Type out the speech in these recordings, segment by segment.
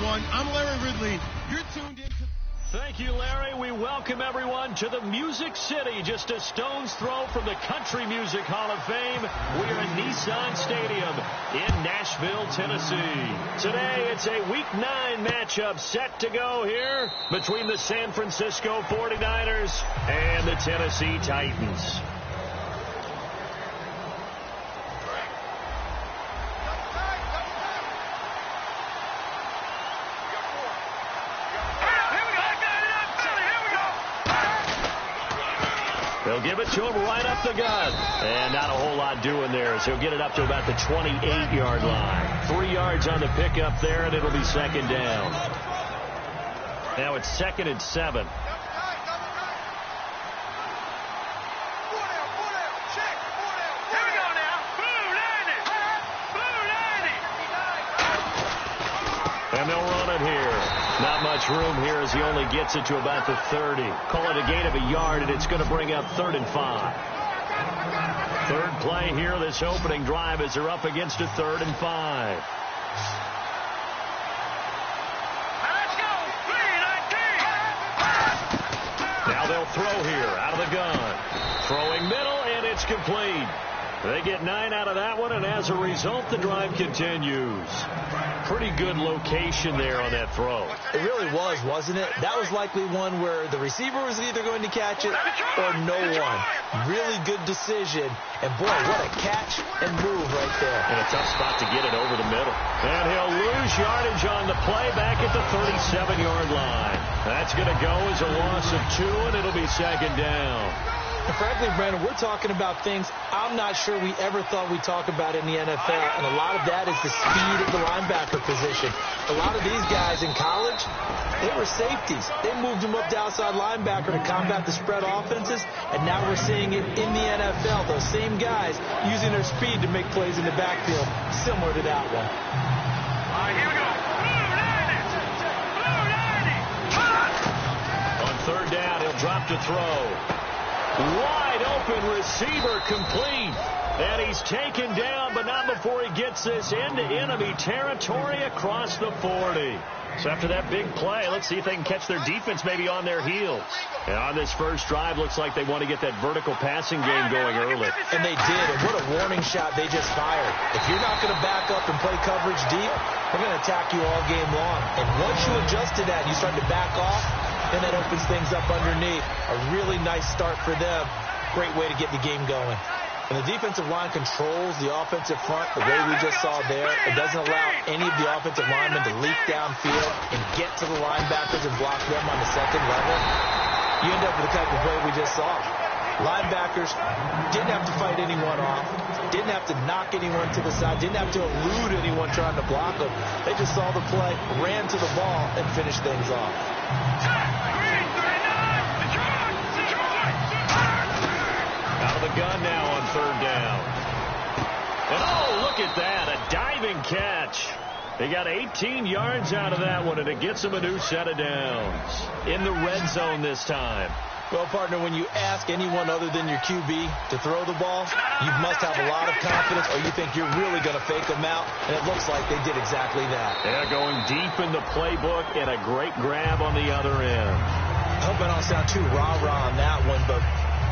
everyone. I'm Larry Ridley. You're tuned in to... Thank you, Larry. We welcome everyone to the Music City, just a stone's throw from the Country Music Hall of Fame. We are at Nissan Stadium in Nashville, Tennessee. Today, it's a Week 9 matchup set to go here between the San Francisco 49ers and the Tennessee Titans. They'll give it to him right up the gut. And not a whole lot doing there, as he'll get it up to about the 28-yard line. 3 yards on the pickup there, and it'll be second down. Now it's 2nd and 7. And they'll run it here. Not much room here as he only gets it to about the 30. Call it a gain of a yard, and it's going to bring up 3rd and 5. Third play here, this opening drive, as they're up against a 3rd and 5. Now they'll throw here out of the gun. Throwing middle, and it's complete. They get 9 out of that one, and as a result, the drive continues. Pretty good location there on that throw. It really was, wasn't it? That was likely one where the receiver was either going to catch it or no one. Really good decision. And, boy, what a catch and move right there. And a tough spot to get it over the middle. And he'll lose yardage on the play back at the 37-yard line. That's going to go as a loss of 2, and it'll be second down. Frankly, Brandon, we're talking about things I'm not sure we ever thought we'd talk about in the NFL, and a lot of that is the speed of the linebacker position. A lot of these guys in college, they were safeties. They moved them up to outside linebacker to combat the spread offenses, and now we're seeing it in the NFL. Those same guys using their speed to make plays in the backfield, similar to that one. All right, here we go. On 3rd down, he'll drop to throw. Wide open receiver complete. And he's taken down, but not before he gets this into enemy territory across the 40. So after that big play, let's see if they can catch their defense maybe on their heels. And on this first drive, looks like they want to get that vertical passing game going early. And they did, and what a warning shot they just fired. If you're not going to back up and play coverage deep, they're going to attack you all game long. And once you adjust to that and you start to back off, then that opens things up underneath. A really nice start for them. Great way to get the game going. And the defensive line controls the offensive front the way we just saw there. It doesn't allow any of the offensive linemen to leak downfield and get to the linebackers and block them on the second level. You end up with the type of play we just saw. Linebackers didn't have to fight anyone off, didn't have to knock anyone to the side, didn't have to elude anyone trying to block them. They just saw the play, ran to the ball, and finished things off. Out of the gun now on 3rd down. And oh, look at that, a diving catch. They got 18 yards out of that one, and it gets them a new set of downs. In the red zone this time. Well, partner, when you ask anyone other than your QB to throw the ball, you must have a lot of confidence, or you think you're really going to fake them out, and it looks like they did exactly that. They're going deep in the playbook, and a great grab on the other end. I hope I don't sound too rah-rah on that one, but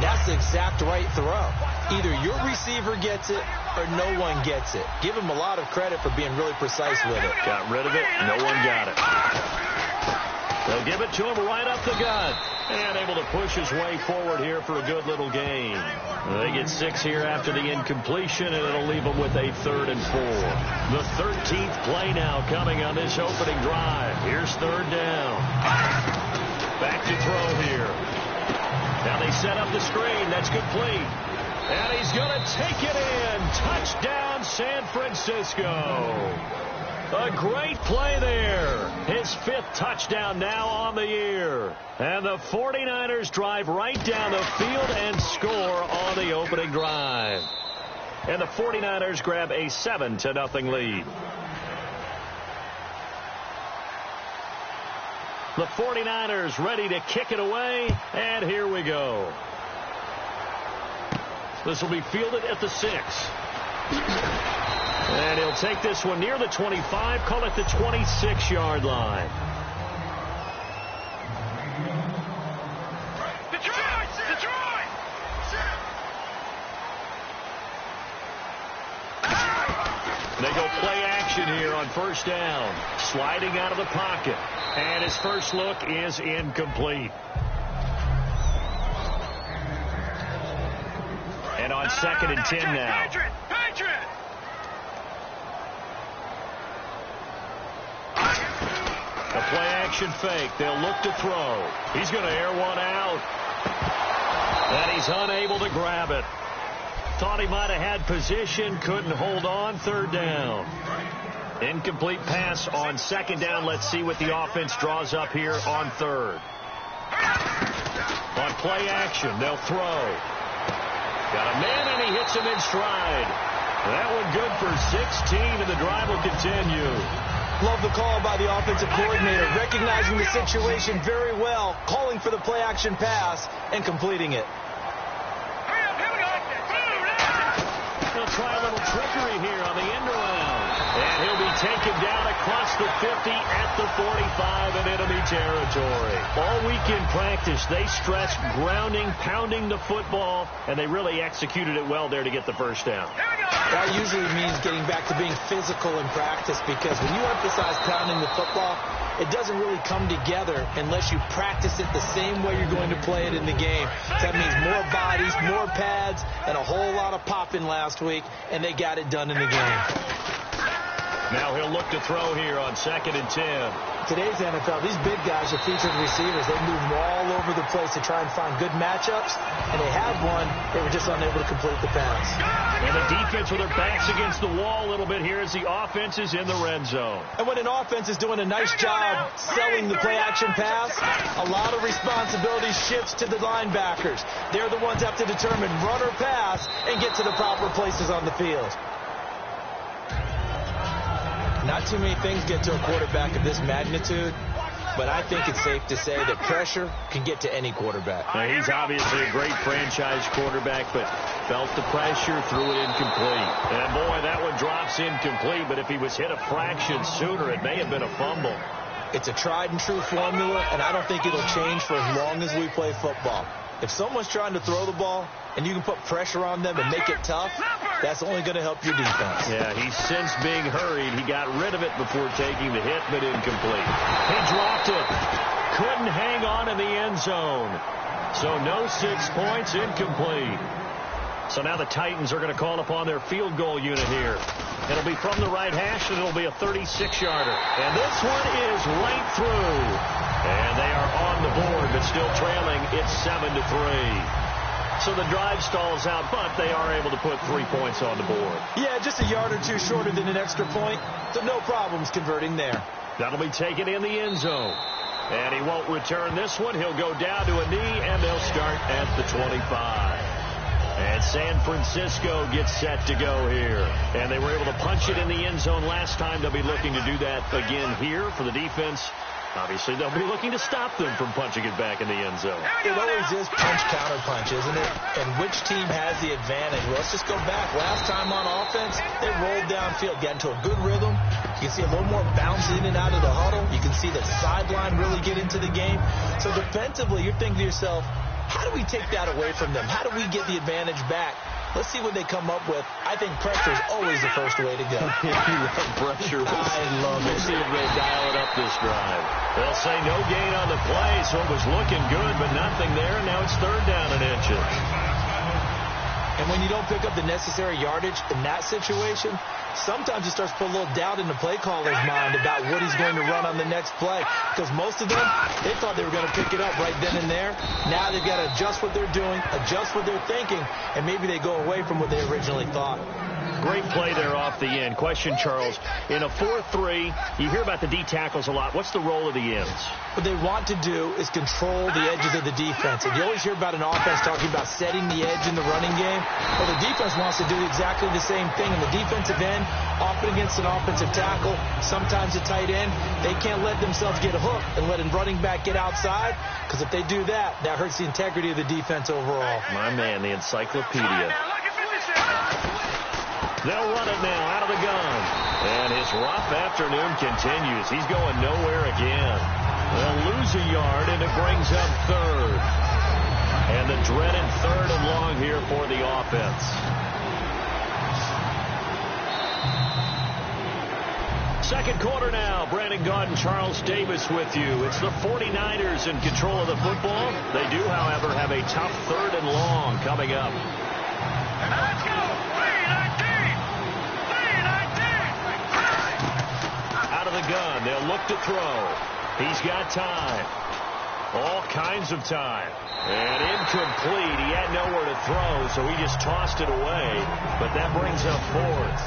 that's the exact right throw. Either your receiver gets it or no one gets it. Give him a lot of credit for being really precise with it. Got rid of it. No one got it. They'll give it to him right up the gut. And able to push his way forward here for a good little gain. They get 6 here after the incompletion, and it'll leave them with a 3rd and 4. The 13th play now coming on this opening drive. Here's 3rd down. Back to throw here. Now they set up the screen. That's complete. And he's going to take it in. Touchdown, San Francisco. A great play there. His 5th touchdown now on the year. And the 49ers drive right down the field and score on the opening drive. And the 49ers grab a 7-0 lead. The 49ers ready to kick it away, and here we go. This will be fielded at the 6. And he'll take this one near the 25, call it the 26-yard line. They go play action here on first down. Sliding out of the pocket. And his first look is incomplete. And on 2nd and 10 now. A play action fake. They'll look to throw. He's going to air one out. And he's unable to grab it. Thought he might have had position. Couldn't hold on. 3rd down. Incomplete pass on 2nd down. Let's see what the offense draws up here on 3rd. On play action, they'll throw. Got a man, and he hits him in stride. That one good for 16, and the drive will continue. Love the call by the offensive coordinator, recognizing the situation very well, calling for the play action pass, and completing it. He'll try a little trickery here on the end around. And he'll be taken down across the 50 at the 45 in enemy territory. All week in practice, they stressed grounding, pounding the football, and they really executed it well there to get the first down. That usually means getting back to being physical in practice, because when you emphasize pounding the football, it doesn't really come together unless you practice it the same way you're going to play it in the game. So that means more bodies, more pads, and a whole lot of popping last week, and they got it done in the game. Now he'll look to throw here on 2nd and 10. Today's NFL, these big guys are featured receivers. They move all over the place to try and find good matchups, and they had one. They were just unable to complete the pass. And the defense with their backs against the wall a little bit here as the offense is in the red zone. And when an offense is doing a nice job selling the play-action pass, a lot of responsibility shifts to the linebackers. They're the ones that have to determine run or pass and get to the proper places on the field. Not too many things get to a quarterback of this magnitude, but I think it's safe to say that pressure can get to any quarterback. Now, he's obviously a great franchise quarterback, but felt the pressure, threw it incomplete. And, boy, that one drops incomplete, but if he was hit a fraction sooner, it may have been a fumble. It's a tried-and-true formula, and I don't think it'll change for as long as we play football. If someone's trying to throw the ball and you can put pressure on them and make it tough, that's only going to help your defense. Yeah, he's since being hurried. He got rid of it before taking the hit, but incomplete. He dropped it. Couldn't hang on in the end zone. So no 6 points, incomplete. So now the Titans are going to call upon their field goal unit here. It'll be from the right hash, and it'll be a 36-yarder. And this one is right through. And they are on the board, but still trailing. It's 7-3. So the drive stalls out, but they are able to put 3 points on the board. Yeah, just a yard or two shorter than an extra point, so no problems converting there. That'll be taken in the end zone. And he won't return this one. He'll go down to a knee, and they'll start at the 25. And San Francisco gets set to go here. And they were able to punch it in the end zone last time. They'll be looking to do that again here for the defense. Obviously, they'll be looking to stop them from punching it back in the end zone. It always is punch-counter-punch, isn't it? And which team has the advantage? Well, let's just go back. Last time on offense, they rolled downfield, got into a good rhythm. You can see a little more bounce in and out of the huddle. You can see the sideline really get into the game. So defensively, you're thinking to yourself, how do we take that away from them? How do we get the advantage back? Let's see what they come up with. I think pressure is always the first way to go. You love pressure. I love it. We'll see if they dial it up this drive. They'll say no gain on the play, so it was looking good, but nothing there. Now it's 3rd down and inches. And when you don't pick up the necessary yardage in that situation, sometimes it starts to put a little doubt in the play caller's mind about what he's going to run on the next play. Because most of them, they thought they were going to pick it up right then and there. Now they've got to adjust what they're doing, adjust what they're thinking, and maybe they go away from what they originally thought. Great play there off the end. Question, Charles, in a 4-3, you hear about the D tackles a lot. What's the role of the ends? What they want to do is control the edges of the defense. And you always hear about an offense talking about setting the edge in the running game. Well, the defense wants to do exactly the same thing. And the defensive end, often against an offensive tackle, sometimes a tight end, they can't let themselves get hooked and let a running back get outside. Because if they do that, that hurts the integrity of the defense overall. My man, the encyclopedia. They'll run it now out of the gun. And his rough afternoon continues. He's going nowhere again. They'll lose a yard, and it brings up third. And the dreaded third and long here for the offense. Second quarter now. Brandon Gaudin, Charles Davis with you. It's the 49ers in control of the football. They do, however, have a tough third and long coming up. Let's go! 3-19! Out of the gun. They'll look to throw. He's got time. All kinds of time. And incomplete. He had nowhere to throw, so he just tossed it away. But that brings up fourth.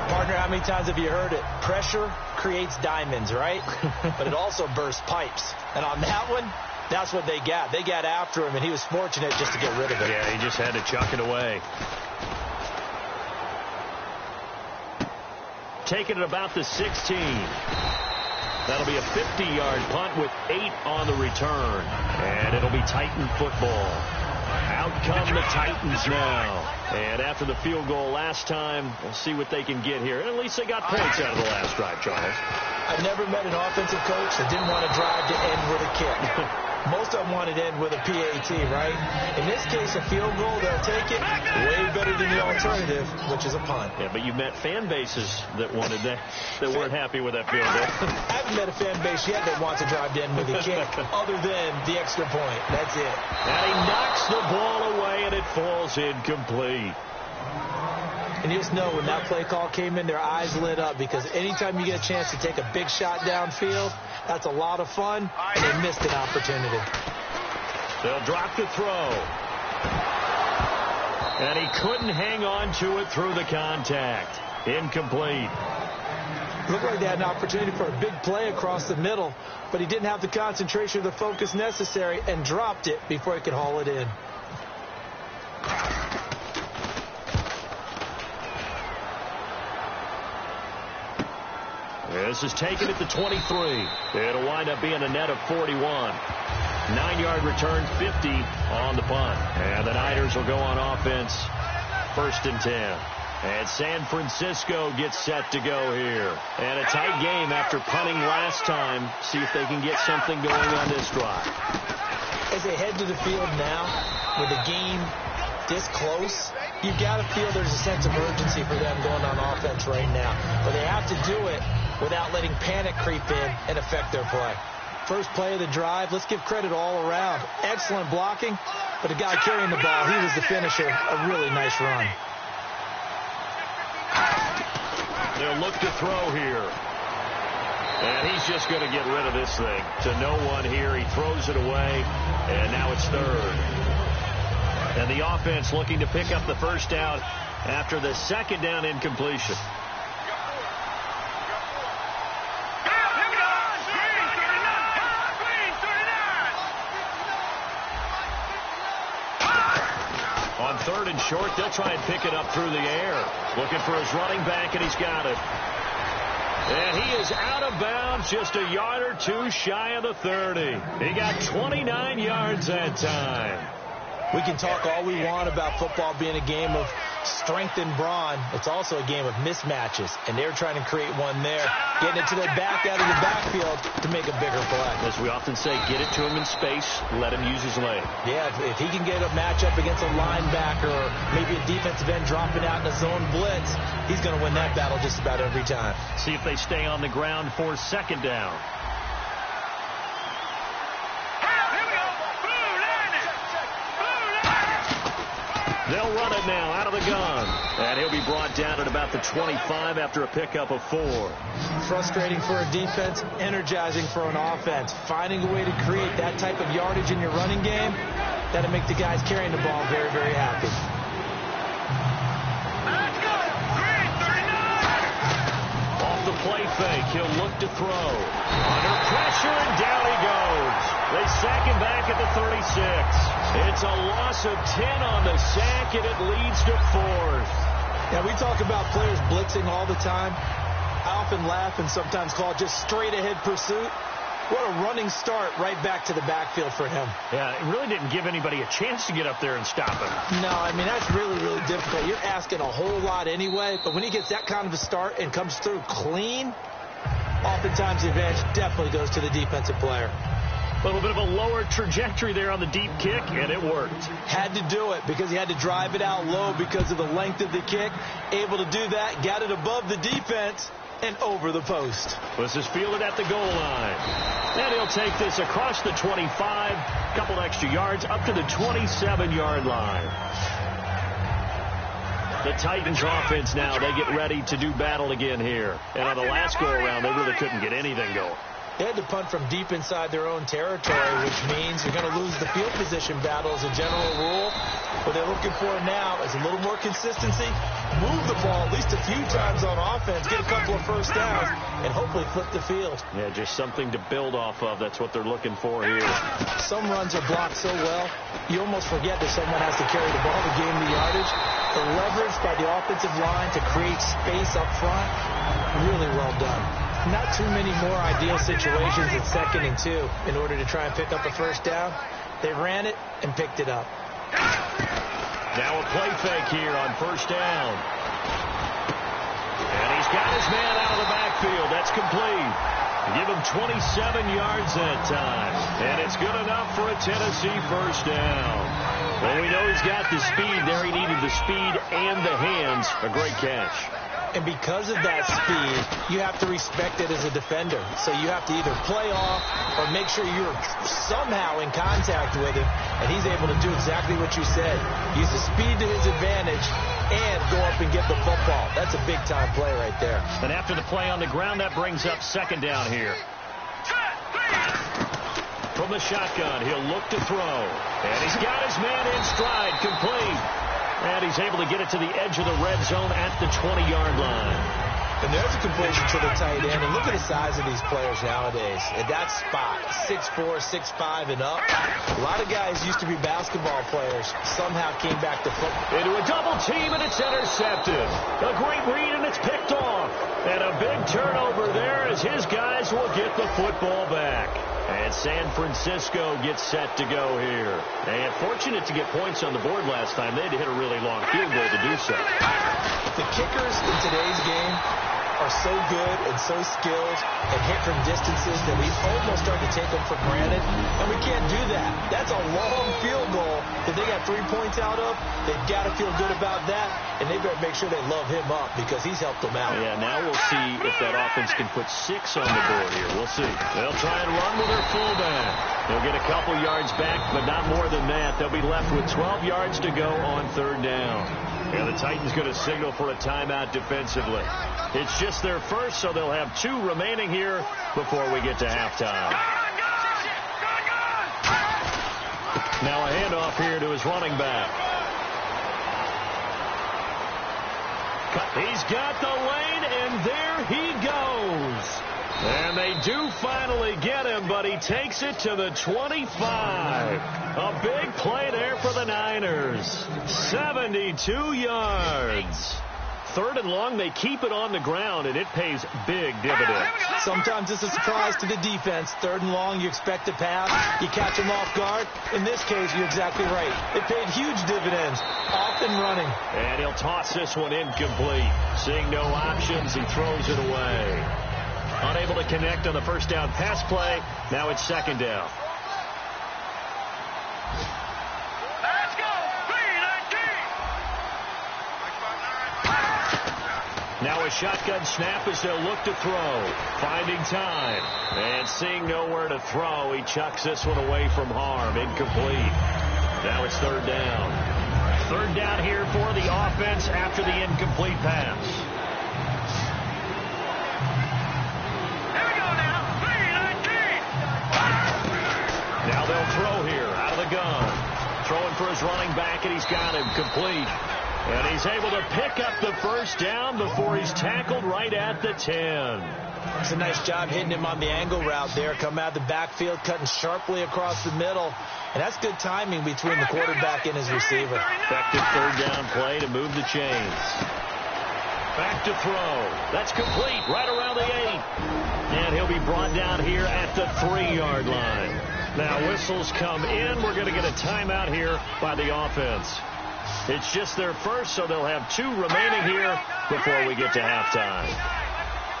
Partner, how many times have you heard it? Pressure creates diamonds, right? But it also bursts pipes. And on that one, that's what they got. They got after him, and he was fortunate just to get rid of it. Yeah, he just had to chuck it away. Taking it about the 16. That'll be a 50-yard punt with 8 on the return. And it'll be Titan football. Out come the Titans now. And after the field goal last time, we'll see what they can get here. At least they got points out of the last drive, Charles. I've never met an offensive coach that didn't want to drive to end with a kick. Most of them wanted to end with a PAT, right? In this case, a field goal, they'll take it way better than the alternative, which is a punt. Yeah, but you've met fan bases that wanted that weren't happy with that field goal. I haven't met a fan base yet that wants to drive to end with a kick other than the extra point. That's it. And he knocks the ball away, and it falls incomplete. And you just know when that play call came in, their eyes lit up, because anytime you get a chance to take a big shot downfield, that's a lot of fun, and they missed an opportunity. They'll drop the throw. And he couldn't hang on to it through the contact. Incomplete. Looked like they had an opportunity for a big play across the middle, but he didn't have the concentration or the focus necessary and dropped it before he could haul it in. This is taken at the 23. It'll wind up being a net of 41. 9-yard return, 50 on the punt. And the Niners will go on offense, 1st and 10. And San Francisco gets set to go here. And a tight game after punting last time. See if they can get something going on this drive. As they head to the field now, with the game this close, you've got to feel there's a sense of urgency for them going on offense right now. But they have to do it without letting panic creep in and affect their play. First play of the drive, let's give credit all around. Excellent blocking, but the guy carrying the ball, he was the finisher. A really nice run. They'll look to throw here. And he's just going to get rid of this thing. To no one here. He throws it away, and now it's third. And the offense looking to pick up the first down after the second down incompletion. On 3rd and short, they'll try and pick it up through the air. Looking for his running back, and he's got it. And he is out of bounds, just a yard or two shy of the 30. He got 29 yards that time. We can talk all we want about football being a game of strength and brawn. It's also a game of mismatches, and they're trying to create one there, getting it to their back out of the backfield to make a bigger play. As we often say, get it to him in space, let him use his leg. Yeah, if he can get a matchup against a linebacker or maybe a defensive end dropping out in a zone blitz, he's going to win that battle just about every time. See if they stay on the ground for 2nd down. They'll run it now out of the gun. And he'll be brought down at about the 25 after a pickup of 4. Frustrating for a defense, energizing for an offense. Finding a way to create that type of yardage in your running game, that'll make the guys carrying the ball very, very happy. Off the play fake, he'll look to throw. Under pressure, and down he goes. They sack him back at the 36. It's a loss of 10 on the sack, and it leads to 4th. Yeah, we talk about players blitzing all the time. I often laugh and sometimes call it just straight-ahead pursuit. What a running start right back to the backfield for him. Yeah, it really didn't give anybody a chance to get up there and stop him. No, I mean, that's really, really difficult. You're asking a whole lot anyway, but when he gets that kind of a start and comes through clean, oftentimes the advantage definitely goes to the defensive player. A little bit of a lower trajectory there on the deep kick, and it worked. Had to do it because he had to drive it out low because of the length of the kick. Able to do that, got it above the defense, and over the post. This is fielded at the goal line. And he'll take this across the 25, couple extra yards, up to the 27-yard line. The Titans offense now, they get ready to do battle again here. And on the last go-around, they really couldn't get anything going. They had to punt from deep inside their own territory, which means you're going to lose the field position battle as a general rule. What they're looking for now is a little more consistency, move the ball at least a few times on offense, get a couple of first downs, and hopefully flip the field. Yeah, just something to build off of. That's what they're looking for here. Some runs are blocked so well, you almost forget that someone has to carry the ball to gain the yardage. The leverage by the offensive line to create space up front, really well done. Not too many more ideal situations at 2nd and 2 in order to try and pick up a first down. They ran it and picked it up. Now a play fake here on first down. And he's got his man out of the backfield. That's complete. Give him 27 yards that time. And it's good enough for a Tennessee first down. Well, we know he's got the speed there. He needed the speed and the hands. A great catch. And because of that speed, you have to respect it as a defender. So you have to either play off or make sure you're somehow in contact with him. And he's able to do exactly what you said. Use the speed to his advantage and go up and get the football. That's a big-time play right there. And after the play on the ground, that brings up 2nd down here. From the shotgun, he'll look to throw. And he's got his man in stride, complete. And he's able to get it to the edge of the red zone at the 20-yard line. And there's a completion to the tight end. And look at the size of these players nowadays. At that spot, 6'4", 6'5", and up. A lot of guys used to be basketball players. Somehow came back to football. Into a double team, and it's intercepted. A great read, and it's picked off. And a big turnover there as his guys will get the football back. And San Francisco gets set to go here. And fortunate to get points on the board last time. They had to hit a really long field goal to do so. The kickers in today's game are so good and so skilled and hit from distances that we almost start to take them for granted. And we can't do that. That's a long field goal that they got 3 points out of. They've got to feel good about that. And they better make sure they love him up because he's helped them out. Yeah, now we'll see if that offense can put 6 on the board here. We'll see. They'll try and run with their fullback. They'll get a couple yards back, but not more than that. They'll be left with 12 yards to go on 3rd down. And the Titans going to signal for a timeout defensively. It's just their first, so they'll have 2 remaining here before we get to halftime. Now a handoff here to his running back. He's got the lane, and there he goes. And they do finally get him, but he takes it to the 25. A big play there for the Niners. 72 yards. 3rd and long, they keep it on the ground, and it pays big dividends. Sometimes it's a surprise to the defense. 3rd and long, you expect to pass. You catch them off guard. In this case, you're exactly right. It paid huge dividends. Off and running. And he'll toss this one incomplete. Seeing no options, he throws it away. Unable to connect on the first down pass play. Now it's 2nd down. Let's go. 3-19. Now a shotgun snap as they'll look to throw. Finding time. And seeing nowhere to throw, he chucks this one away from harm. Incomplete. Now it's 3rd down. 3rd down here for the offense after the incomplete pass. Here we go now. 3-19. Now they'll throw here out of the gun. Throwing for his running back, and he's got him complete. And he's able to pick up the first down before he's tackled right at the 10. It's a nice job hitting him on the angle route there. Come out of the backfield, cutting sharply across the middle. And that's good timing between the quarterback and his receiver. Effective 3rd down play to move the chains. Back to throw. That's complete right around the 8. And he'll be brought down here at the 3-yard line. Now whistles come in. We're going to get a timeout here by the offense. It's just their first, so they'll have 2 remaining here before we get to halftime.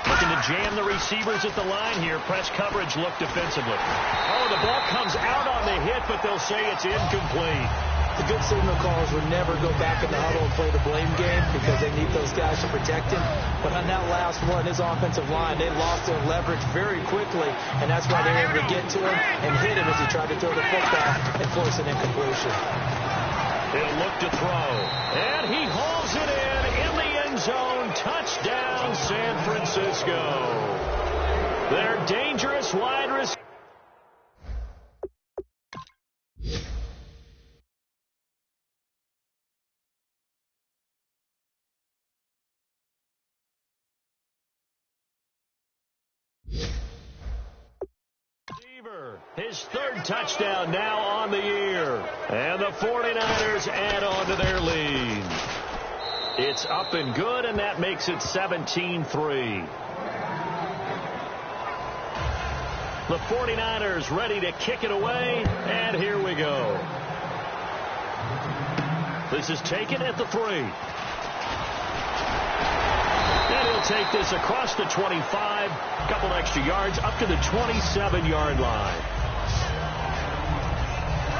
Looking to jam the receivers at the line here. Press coverage look defensively. Oh, the ball comes out on the hit, but they'll say it's incomplete. The good signal callers would never go back in the huddle and play the blame game because they need those guys to protect him. But on that last one, his offensive line, they lost their leverage very quickly, and that's why they were able to get to him and hit him as he tried to throw the football and force an incompletion. He'll look to throw, and he hauls it in the end zone. Touchdown, San Francisco. Their dangerous wide receiver. His 3rd touchdown now on the year. And the 49ers add on to their lead. It's up and good, and that makes it 17-3. The 49ers ready to kick it away, and here we go. This is taken at the 3. And he'll take this across the 25, a couple extra yards, up to the 27-yard line.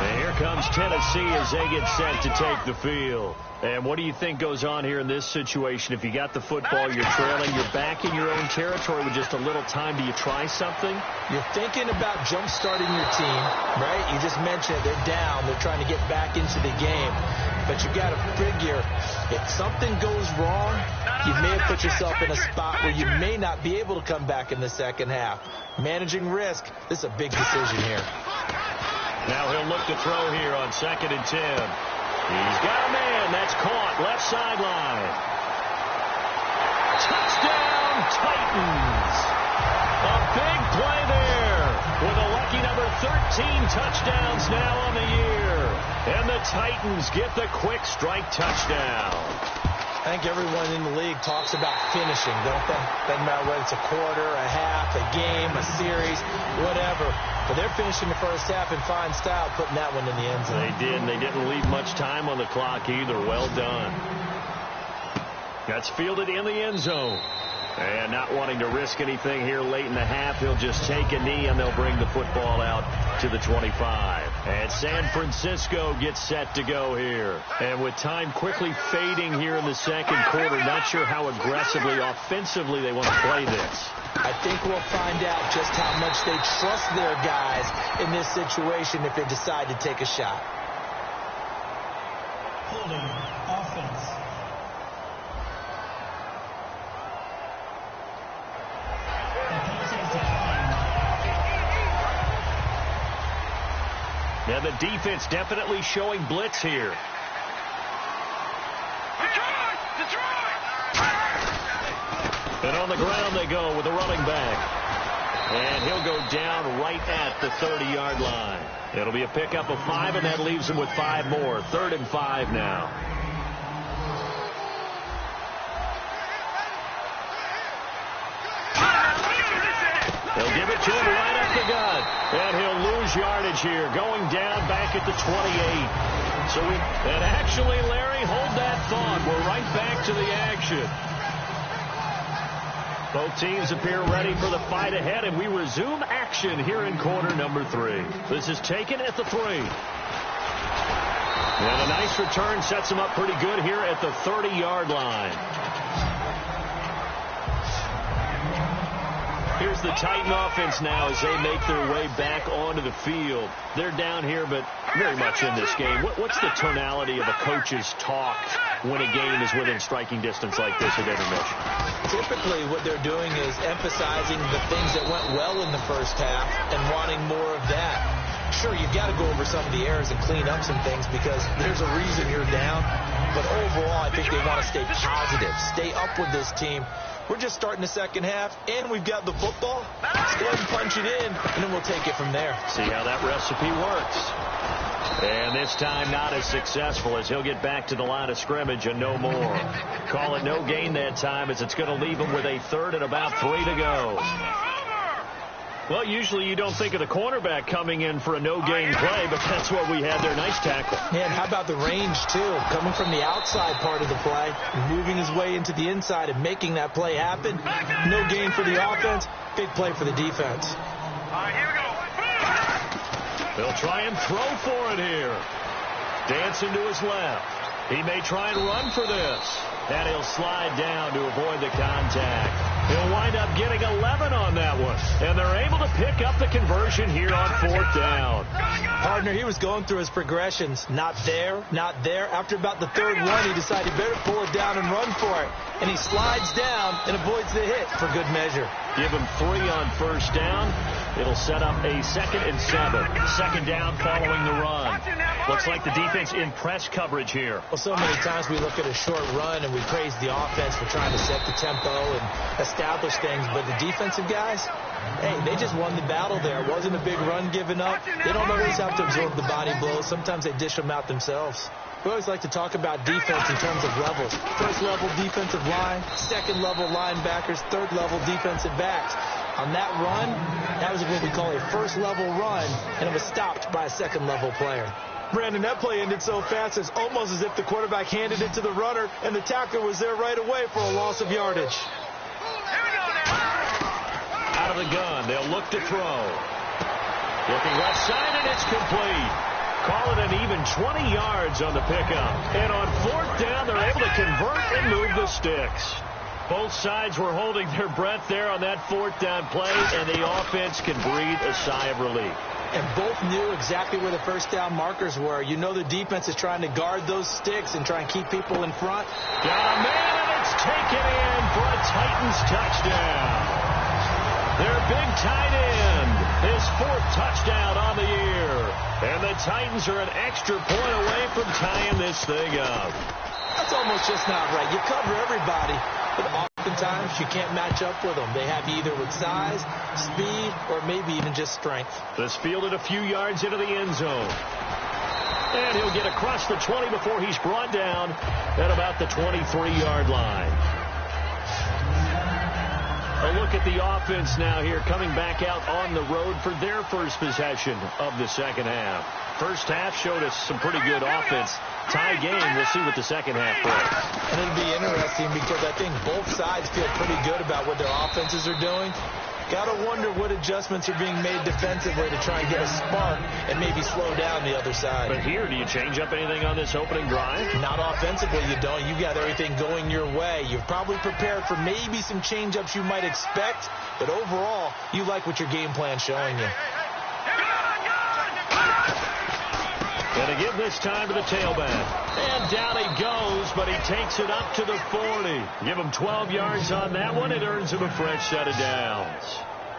And here comes Tennessee as they get set to take the field. And what do you think goes on here in this situation? If you got the football, you're trailing, you're back in your own territory with just a little time. Do you try something? You're thinking about jump-starting your team, right? You just mentioned it. They're down. They're trying to get back into the game. But you got to figure if something goes wrong, you may have put yourself in a spot where you may not be able to come back in the second half. Managing risk, this is a big decision here. Now he'll look to throw here on 2nd and 10. He's got a man. That's caught. Left sideline. Touchdown, Titans. A big play there with a lucky number 13 touchdowns now on the year. And the Titans get the quick strike touchdown. I think everyone in the league talks about finishing, don't they? Doesn't matter whether it's a quarter, a half, a game, a series, whatever. But they're finishing the first half in fine style, putting that one in the end zone. They did, and they didn't leave much time on the clock either. Well done. That's fielded in the end zone. And not wanting to risk anything here late in the half, he'll just take a knee, and they'll bring the football out to the 25. And San Francisco gets set to go here. And with time quickly fading here in the second quarter, not sure how aggressively, offensively they want to play this. I think we'll find out just how much they trust their guys in this situation if they decide to take a shot. Holding offense. Now the defense definitely showing blitz here. And on the ground they go with a running back. And he'll go down right at the 30-yard line. It'll be a pickup of 5, and that leaves him with 5 more. 3rd and 5 now. They'll give it to him right up the gut. And he'll lose yardage here, going down back at the 28. And actually, Larry, hold that thought. We're right back to the action. Both teams appear ready for the fight ahead, and we resume action here in quarter number 3. This is taken at the 3. And a nice return sets them up pretty good here at the 30-yard line. Here's the Titan offense now as they make their way back onto the field. They're down here, but very much in this game. What's the tonality of a coach's talk when a game is within striking distance like this at intermission? Typically, what they're doing is emphasizing the things that went well in the first half and wanting more of that. Sure, you've got to go over some of the errors and clean up some things because there's a reason you're down. But overall, I think they want to stay positive, stay up with this team. We're just starting the second half, and we've got the football. Let's go ahead and punch it in, and then we'll take it from there. See how that recipe works. And this time not as successful, as he'll get back to the line of scrimmage and no more. Call it no gain that time, as it's going to leave him with a third and about 3 to go. Well, usually you don't think of the cornerback coming in for a no-gain play, but that's what we had there. Nice tackle. Man, how about the range, too? Coming from the outside part of the play, moving his way into the inside and making that play happen. No gain for the offense, big play for the defense. Here we go. They'll try and throw for it here. Dancing to his left. He may try and run for this. And he'll slide down to avoid the contact. He'll wind up getting 11 on that one. And they're able to pick up the conversion here on 4th down. Partner, he was going through his progressions. Not there, not there. After about the 3rd run, he decided he better pull it down and run for it. And he slides down and avoids the hit for good measure. Give him 3 on 1st down. It'll set up a 2nd and 7. 2nd down following the run. Looks like the defense in press coverage here. Well, so many times we look at a short run and we praise the offense for trying to set the tempo and establish things. But the defensive guys, hey, they just won the battle there. It wasn't a big run given up. They don't always have to absorb the body blows. Sometimes they dish them out themselves. We always like to talk about defense in terms of levels. 1st level defensive line, 2nd level linebackers, 3rd level defensive backs. On that run, that was what we call a 1st level run, and it was stopped by a 2nd level player. Brandon, that play ended so fast, it's almost as if the quarterback handed it to the runner, and the tackler was there right away for a loss of yardage. Out of the gun, they'll look to throw. Looking left side, and it's complete. Call it an even 20 yards on the pickup. And on 4th down, they're able to convert and move the sticks. Both sides were holding their breath there on that 4th down play, and the offense can breathe a sigh of relief. And both knew exactly where the 1st down markers were. You know the defense is trying to guard those sticks and try and keep people in front. Got a man, and it's taken in for a Titans touchdown. Their big tight end, his 4th touchdown on the year. And the Titans are an extra point away from tying this thing up. That's almost just not right. You cover everybody, but oftentimes you can't match up with them. They have you either with size, speed, or maybe even just strength. This fielded a few yards into the end zone. And he'll get across the 20 before he's brought down at about the 23-yard line. A look at the offense now here, coming back out on the road for their first possession of the 2nd half. First half showed us some pretty good offense. Tie game, we'll see what the 2nd half brings. And it'll be interesting because I think both sides feel pretty good about what their offenses are doing. Got to wonder what adjustments are being made defensively to try and get a spark and maybe slow down the other side. But here, do you change up anything on this opening drive? Not offensively, you don't. You got everything going your way. You've probably prepared for maybe some change-ups you might expect, but overall, you like what your game plan's showing you. Going to give this time to the tailback. And down he goes, but he takes it up to the 40. Give him 12 yards on that one. It earns him a fresh set of downs.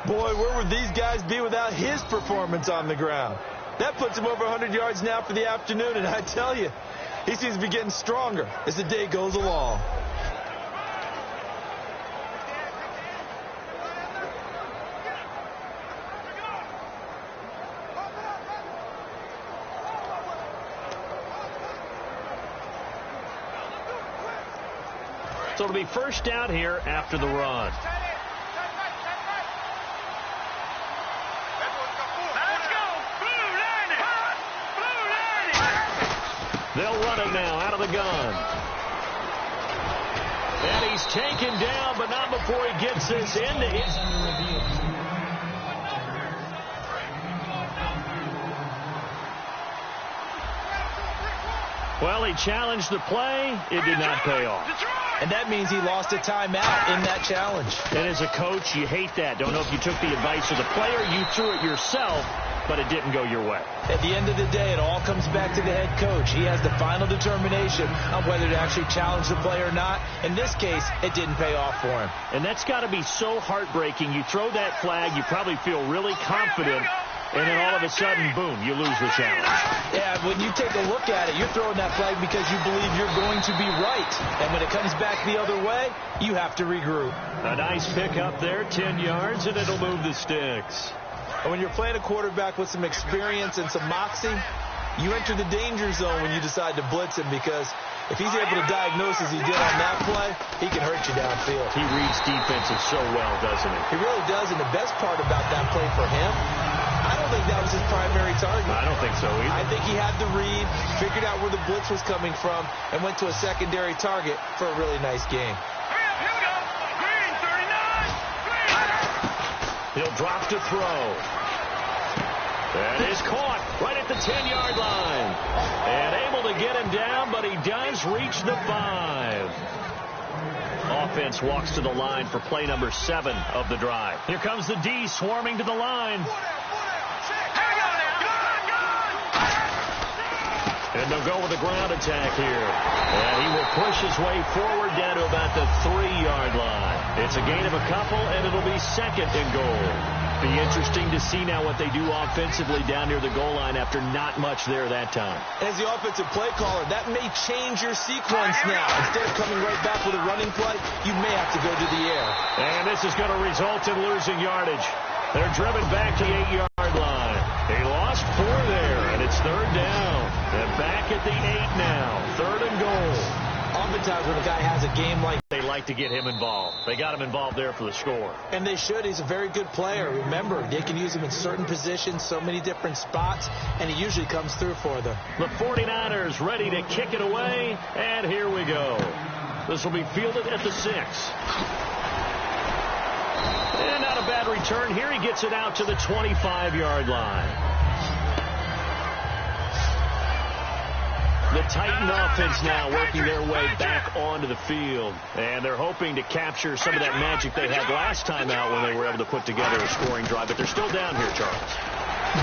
Boy, where would these guys be without his performance on the ground? That puts him over 100 yards now for the afternoon, and I tell you, he seems to be getting stronger as the day goes along. So it'll be first down here after the run. They'll run it now out of the gun. And he's taken down, but not before he gets this into it. Well, he challenged the play. It did not pay off. And that means he lost a timeout in that challenge. And as a coach, you hate that. Don't know if you took the advice of the player. You threw it yourself, but it didn't go your way. At the end of the day, it all comes back to the head coach. He has the final determination on whether to actually challenge the play or not. In this case, it didn't pay off for him. And that's got to be so heartbreaking. You throw that flag, you probably feel really confident, and then all of a sudden, boom, you lose the challenge. Yeah, when you take a look at it, you're throwing that flag because you believe you're going to be right. And when it comes back the other way, you have to regroup. A nice pick up there, 10 yards, and it'll move the sticks. And when you're playing a quarterback with some experience and some moxie, You enter the danger zone when you decide to blitz him, because if he's able to diagnose as he did on that play, he can hurt you downfield. He reads defenses so well, doesn't he? He really does, and the best part about that play for him, I don't think that was his primary target. I don't think so either. I think he had the read, figured out where the blitz was coming from, and went to a secondary target for a really nice game. Here we go. Green, 39. Green. He'll drop to throw. That is caught right at the 10-yard line. And able to get him down, but he does reach the 5. Offense walks to the line for play number 7 of the drive. Here comes the D swarming to the line. And they'll go with a ground attack here. And he will push his way forward down to about the 3-yard line. It's a gain of a couple, and it'll be 2nd and goal. Be interesting to see now what they do offensively down near the goal line after not much there that time. As the offensive play caller, that may change your sequence now. Instead of coming right back with a running play, you may have to go to the air. And this is going to result in losing yardage. They're driven back to the 8-yard line. He lost 4 there, and it's 3rd down. And back at the 8 now. 3rd and goal. Oftentimes when a guy has a game like they like to get him involved. They got him involved there for the score. And they should. He's a very good player. Remember, they can use him in certain positions, so many different spots, and he usually comes through for them. The 49ers ready to kick it away, and here we go. This will be fielded at the 6. And not a bad return here. He gets it out to the 25-yard line. The Titan offense now working their way back onto the field. And they're hoping to capture some of that magic they had last time out when they were able to put together a scoring drive. But they're still down here, Charles.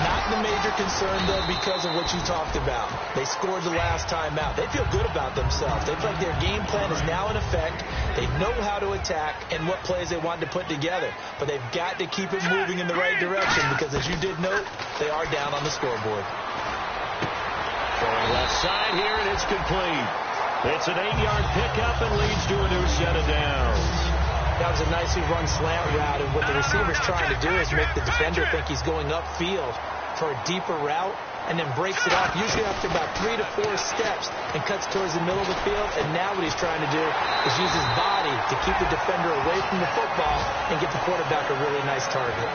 Not the major concern, though, because of what you talked about. They scored the last time out. They feel good about themselves. They feel like their game plan is now in effect. They know how to attack and what plays they want to put together. But they've got to keep it moving in the right direction because, as you did note, they are down on the scoreboard. Throwing left side here, and it's complete. It's an 8-yard pickup and leads to a new set of downs. That was a nicely run slant route, and what the receiver's trying to do is make the defender think he's going upfield for a deeper route, and then breaks it off, usually after about 3 to 4 steps, and cuts towards the middle of the field. And now what he's trying to do is use his body to keep the defender away from the football and get the quarterback a really nice target.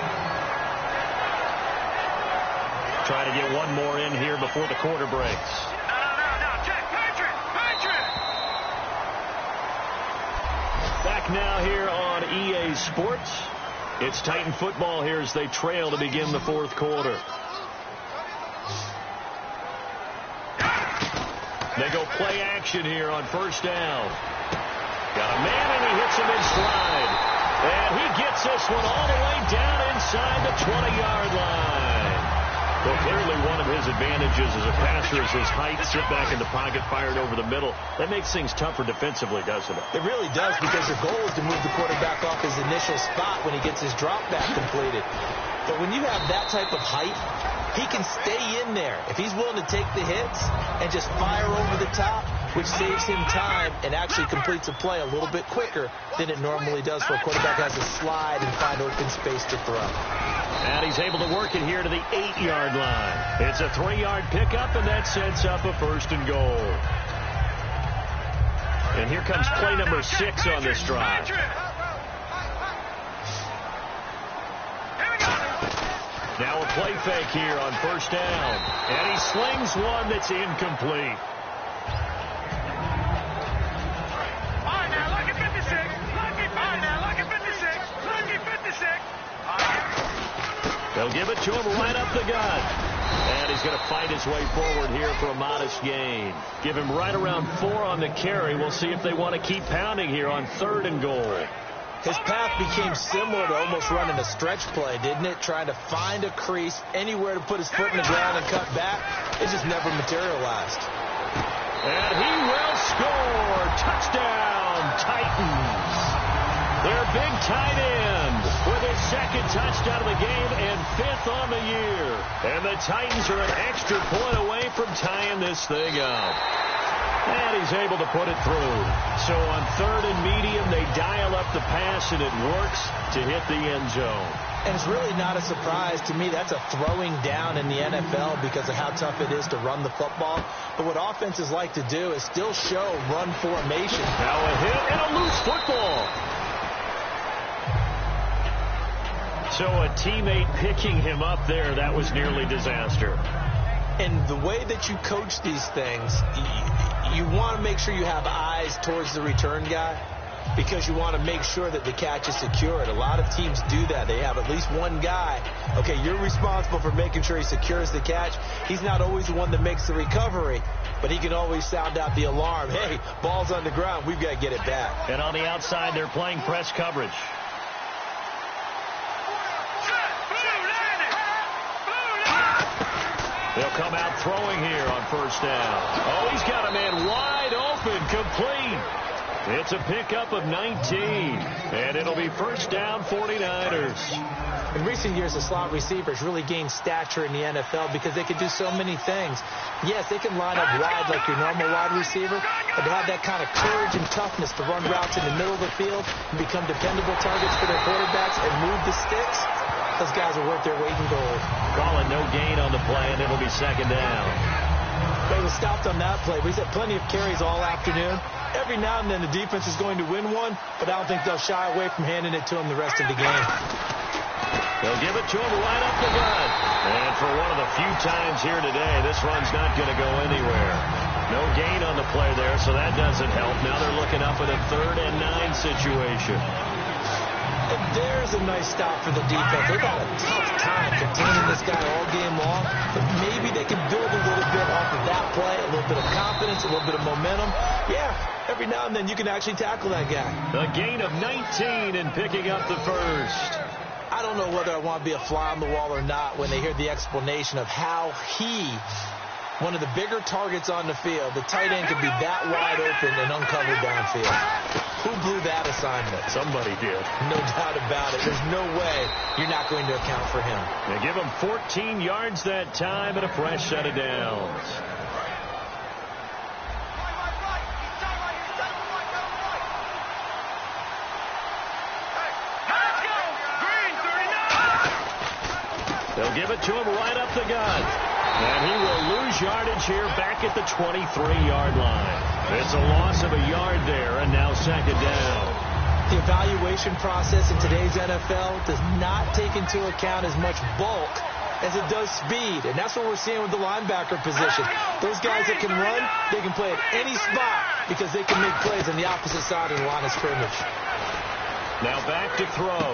Trying to get one more in here before the quarter breaks. No, check, Patrick. Back now here on EA Sports. It's Titan football here as they trail to begin the 4th quarter. They go play action here on 1st down. Got a man, and he hits him in stride. And he gets this one all the way down inside the 20-yard line. Well, clearly one of his advantages as a passer is his height. Sit back in the pocket, fired over the middle. That makes things tougher defensively, doesn't it? It really does, because your goal is to move the quarterback off his initial spot when he gets his drop back completed. But when you have that type of height, he can stay in there. If he's willing to take the hits and just fire over the top, which saves him time and actually completes a play a little bit quicker than it normally does for a quarterback has to slide and find open space to throw. And he's able to work it here to the 8-yard line. It's a 3-yard pickup, and that sets up a 1st and goal. And here comes play number 6 on this drive. Now a play fake here on 1st down. And he slings one that's incomplete. They'll give it to him right up the gut. And he's going to fight his way forward here for a modest gain. Give him right around 4 on the carry. We'll see if they want to keep pounding here on 3rd and goal. His path became similar to almost running a stretch play, didn't it? Trying to find a crease, anywhere to put his foot in the ground and cut back. It just never materialized. And he will score. Touchdown, Titans. Their big tight end with his 2nd touchdown of the game and 5th on the year. And the Titans are an extra point away from tying this thing up. And he's able to put it through. So on 3rd and medium, they dial up the pass, and it works to hit the end zone. And it's really not a surprise to me. That's a throwing down in the NFL because of how tough it is to run the football. But what offenses like to do is still show run formation. Now a hit and a loose football. So a teammate picking him up there, that was nearly disaster. And the way that you coach these things, you want to make sure you have eyes towards the return guy because you want to make sure that the catch is secured. A lot of teams do that. They have at least one guy. Okay, you're responsible for making sure he secures the catch. He's not always the one that makes the recovery, but he can always sound out the alarm. Hey, ball's on the ground. We've got to get it back. And on the outside, they're playing press coverage. They'll come out throwing here on 1st down. Oh, he's got a man wide open, complete. It's a pickup of 19, and it'll be 1st down, 49ers. In recent years, the slot receivers really gained stature in the NFL because they can do so many things. Yes, they can line up wide like your normal wide receiver, but to have that kind of courage and toughness to run routes in the middle of the field and become dependable targets for their quarterbacks and move the sticks, those guys are worth their weight in gold. Calling no gain on the play, and it'll be 2nd down. They were stopped on that play. He's had plenty of carries all afternoon. Every now and then the defense is going to win one, but I don't think they'll shy away from handing it to him the rest of the game. They'll give it to him right up the gut. And for one of the few times here today, this run's not going to go anywhere. No gain on the play there, so that doesn't help. Now they're looking up at a 3rd and 9 situation. And there's a nice stop for the defense. They've had a tough time containing this guy all game long, but maybe they can build a little bit off of that play, a little bit of confidence, a little bit of momentum. Yeah, every now and then you can actually tackle that guy. A gain of 19 and picking up the 1st. I don't know whether I want to be a fly on the wall or not when they hear the explanation of how one of the bigger targets on the field, the tight end could be that wide open and uncovered downfield. Who blew that assignment? Somebody did. No doubt about it. There's no way you're not going to account for him. They give him 14 yards that time and a fresh set of downs. They'll give it to him right up the gut. And he will lose yardage here back at the 23-yard line. It's a loss of a yard there, and now 2nd down. The evaluation process in today's NFL does not take into account as much bulk as it does speed, and that's what we're seeing with the linebacker position. Those guys that can run, they can play at any spot because they can make plays on the opposite side of the line of scrimmage. Now back to throw.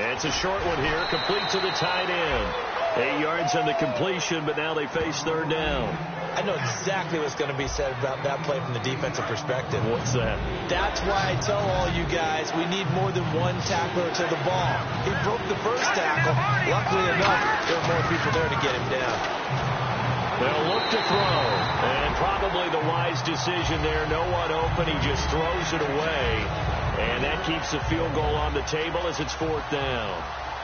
It's a short one here, complete to the tight end. 8 yards on the completion, but now they face 3rd down. I know exactly what's going to be said about that play from the defensive perspective. What's that? That's why I tell all you guys we need more than one tackler to the ball. He broke the first tackle. Luckily enough, there were more people there to get him down. They'll look to throw, and probably the wise decision there. No one open. He just throws it away, and that keeps the field goal on the table as it's 4th down.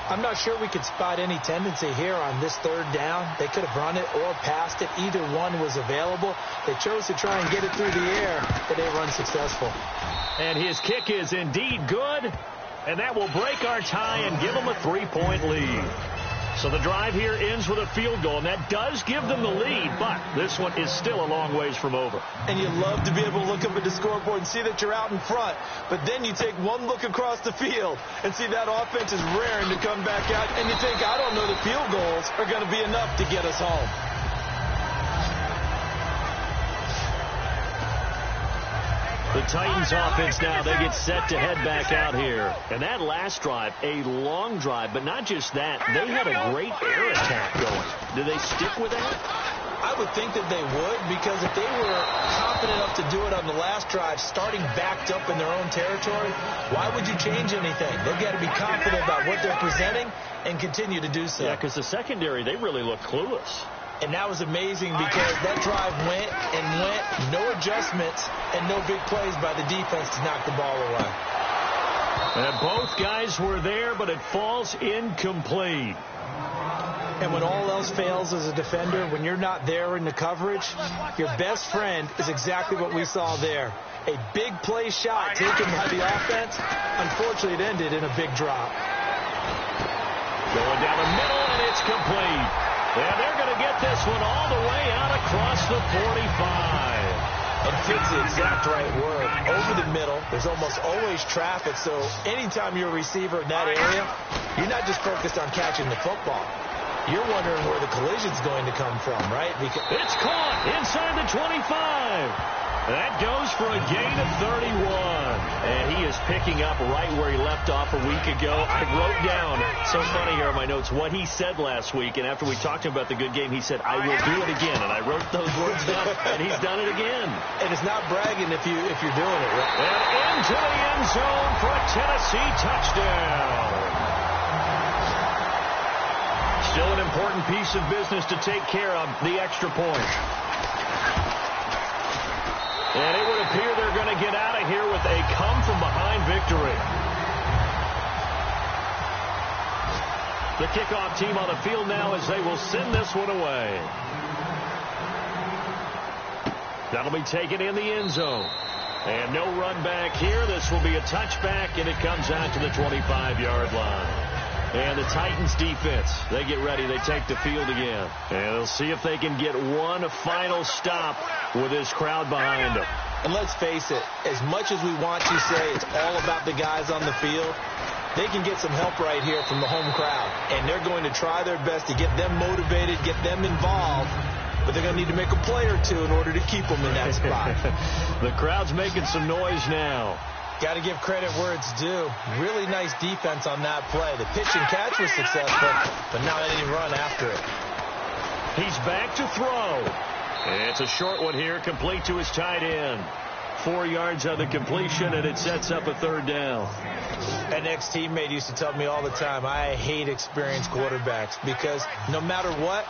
I'm not sure we could spot any tendency here on this 3rd down. They could have run it or passed it. Either one was available. They chose to try and get it through the air, but they were unsuccessful. And his kick is indeed good, and that will break our tie and give them a 3-point lead. So the drive here ends with a field goal, and that does give them the lead, but this one is still a long ways from over. And you love to be able to look up at the scoreboard and see that you're out in front, but then you take one look across the field and see that offense is raring to come back out, and you think, I don't know the field goals are going to be enough to get us home. The Titans offense now, they get set to head back out here. And that last drive, a long drive, but not just that. They had a great air attack going. Do they stick with that? I would think that they would, because if they were confident enough to do it on the last drive, starting backed up in their own territory, why would you change anything? They've got to be confident about what they're presenting and continue to do so. Yeah, because the secondary, they really look clueless. And that was amazing because that drive went and went, no adjustments, and no big plays by the defense to knock the ball away. And both guys were there, but it falls incomplete. And when all else fails as a defender, when you're not there in the coverage, your best friend is exactly what we saw there. A big play shot taken by the offense. Unfortunately, it ended in a big drop. Going down the middle, and it's complete. And they're going to get this one all the way out across the 45. And fits the exact right word. Over the middle, there's almost always traffic, so anytime you're a receiver in that area, you're not just focused on catching the football. You're wondering where the collision's going to come from, right? Because it's caught inside the 25. That goes for a gain of 31. And he is picking up right where he left off a week ago. I wrote down, so funny here in my notes, what he said last week. And after we talked about the good game, he said, I will do it again. And I wrote those words down, and he's done it again. And it's not bragging if you're doing it right. And into the end zone for a Tennessee touchdown. Still an important piece of business to take care of, the extra point. And it would appear they're going to get out of here with a come-from-behind victory. The kickoff team on the field now as they will send this one away. That'll be taken in the end zone. And no run back here. This will be a touchback, and it comes out to the 25-yard line. And the Titans defense, they get ready. They take the field again. And they'll see if they can get one final stop with this crowd behind them. And let's face it, as much as we want to say it's all about the guys on the field, they can get some help right here from the home crowd. And they're going to try their best to get them motivated, get them involved. But they're going to need to make a play or two in order to keep them in that spot. The crowd's making some noise now. Got to give credit where it's due. Really nice defense on that play. The pitch and catch was successful, but now they didn't run after it. He's back to throw. And it's a short one here, complete to his tight end. 4 yards on the completion, and it sets up a third down. An ex-teammate used to tell me all the time, I hate experienced quarterbacks because no matter what,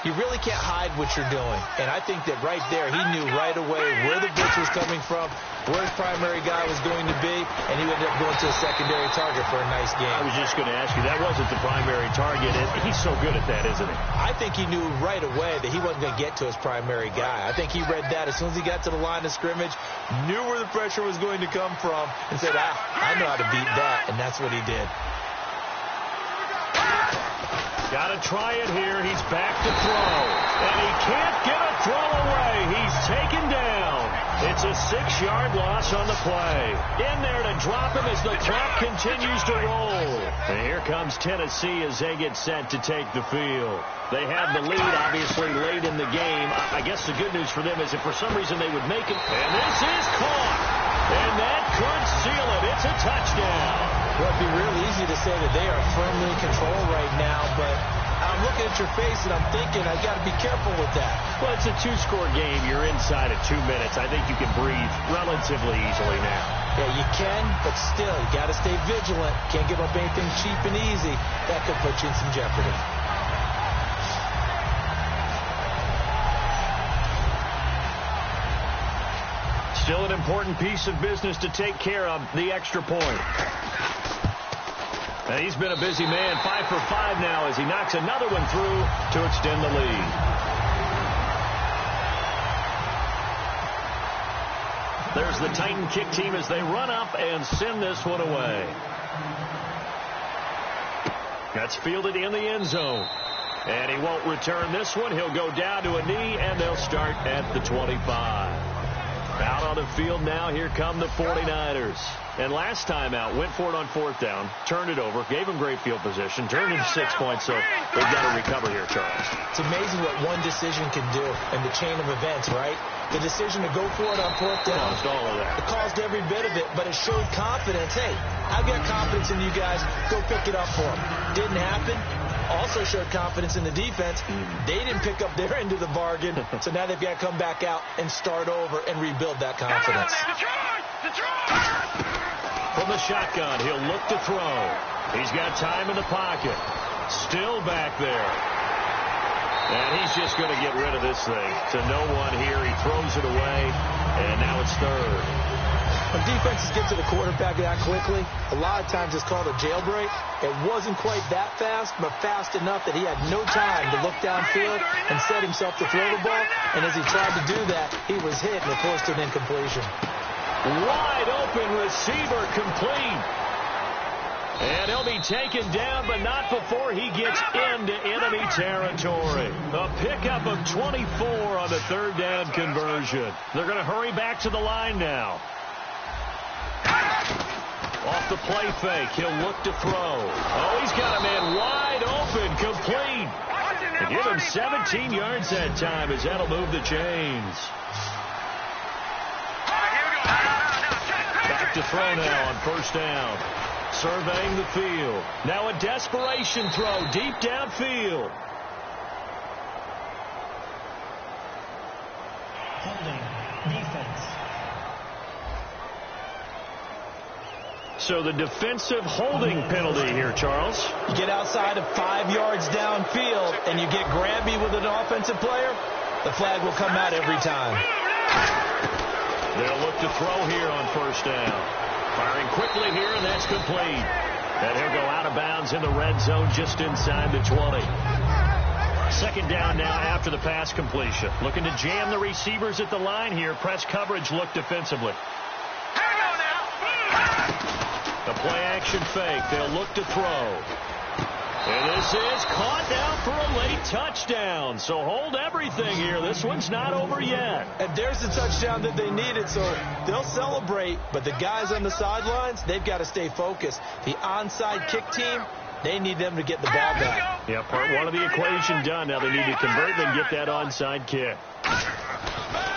you really can't hide what you're doing. And I think that right there, he knew right away where the blitz was coming from, where his primary guy was going to be, and he ended up going to a secondary target for a nice game. I was just going to ask you, that wasn't the primary target. He's so good at that, isn't he? I think he knew right away that he wasn't going to get to his primary guy. I think he read that as soon as he got to the line of scrimmage, knew where the pressure was going to come from, and said, I know how to beat that, and that's what he did. Got to try it here. He's back to throw. And he can't get a throw away. He's taken down. It's a 6-yard loss on the play. In there to drop him as the clock continues to roll. And here comes Tennessee as they get set to take the field. They have the lead, obviously, late in the game. I guess the good news for them is if for some reason they would make it. And this is caught. And that could seal it. It's a touchdown. Well, it'd be real easy to say that they are firmly in control right now, but I'm looking at your face and I'm thinking I've got to be careful with that. Well, it's a 2-score game. You're inside of 2 minutes. I think you can breathe relatively easily now. Yeah, you can, but still, you got to stay vigilant. Can't give up anything cheap and easy. That could put you in some jeopardy. Still an important piece of business to take care of, the extra point. And he's been a busy man, 5 for 5 now as he knocks another one through to extend the lead. There's the Titan kick team as they run up and send this one away. That's fielded in the end zone. And he won't return this one. He'll go down to a knee, and they'll start at the 25. Out on the field now, here come the 49ers. And last time out, went for it on 4th down, turned it over, gave him great field position, turned into 6 points, so they've got to recover here, Charles. It's amazing what one decision can do in the chain of events, right? The decision to go for it on 4th down. Caused all of that. It caused every bit of it, but it showed confidence. Hey, I've got confidence in you guys. Go pick it up for them. Didn't happen. Also showed confidence in the defense. They didn't pick up their end of the bargain, so now they've got to come back out and start over and rebuild that confidence. From the shotgun, he'll look to throw. He's got time in the pocket. Still back there. And he's just going to get rid of this thing. To no one here. He throws it away, and now it's third. When defenses get to the quarterback that quickly, a lot of times it's called a jailbreak. It wasn't quite that fast, but fast enough that he had no time to look downfield and set himself to throw the ball. And as he tried to do that, he was hit and it forced an incompletion. Wide open receiver complete. And he'll be taken down, but not before he gets into enemy territory. A pickup of 24 on the third down conversion. They're going to hurry back to the line now. Off the play fake, he'll look to throw. Oh, he's got a man wide open, complete. To give him 17 yards that time, as that'll move the chains. Back to throw now on first down. Surveying the field. Now a desperation throw deep downfield. Holding. Defense. So the defensive holding penalty here, Charles. You get outside of 5 yards downfield and you get grabby with an offensive player, the flag will come out every time. They'll look to throw here on first down. Firing quickly here, and that's complete. And he'll go out of bounds in the red zone just inside the 20. Second down now after the pass completion. Looking to jam the receivers at the line here. Press coverage look defensively. The play action fake. They'll look to throw. And this is caught down for a late touchdown. So hold everything here. This one's not over yet. And there's the touchdown that they needed, so they'll celebrate. But the guys on the sidelines, they've got to stay focused. The onside kick team, they need them to get the ball back. Yeah, part one of the equation done. Now they need to convert and get that onside kick.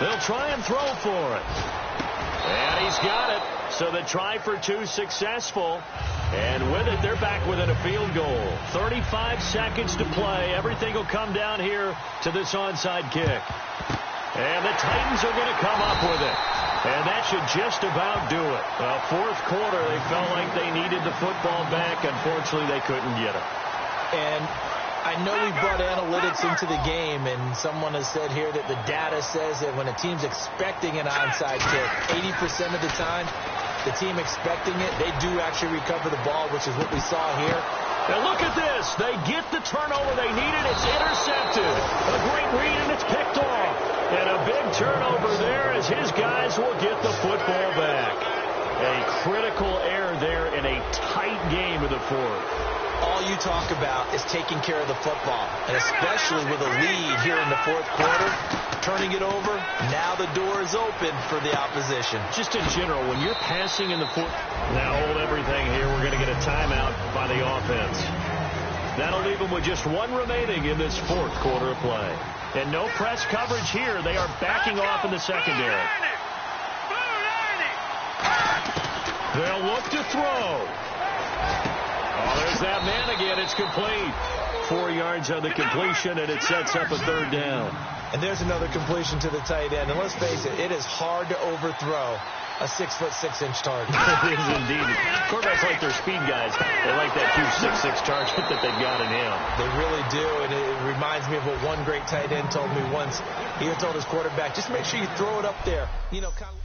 They'll try and throw for it. And he's got it. So the try for two successful. And with it, they're back within a field goal. 35 seconds to play. Everything will come down here to this onside kick. And the Titans are going to come up with it. And that should just about do it. Well, fourth quarter, they felt like they needed the football back. Unfortunately, they couldn't get it. And I know we brought analytics into the game, and someone has said here that the data says that when a team's expecting an onside kick, 80% of the time, the team expecting it, they do actually recover the ball, which is what we saw here. Now look at this. They get the turnover they needed. It's intercepted. A great read, and it's picked off. And a big turnover there as his guys will get the football back. A critical error there in a tight game of the fourth. All you talk about is taking care of the football, and especially with a lead here in the fourth quarter, turning it over, now the door is open for the opposition. Just in general, when you're passing in the fourth, now hold everything here. We're going to get a timeout by the offense. That'll leave them with just one remaining in this fourth quarter of play. And no press coverage here. They are backing off in the secondary. They'll look to throw. Oh, there's that man again. It's complete. 4 yards on the completion, and it sets up a third down. And there's another completion to the tight end. And let's face it, it is hard to overthrow a 6'6" target. It is indeed. Quarterbacks like their speed guys. They like that huge 6'6" target that they've got in him. They really do, and it reminds me of what one great tight end told me once. He told his quarterback, just make sure you throw it up there. You know, kind of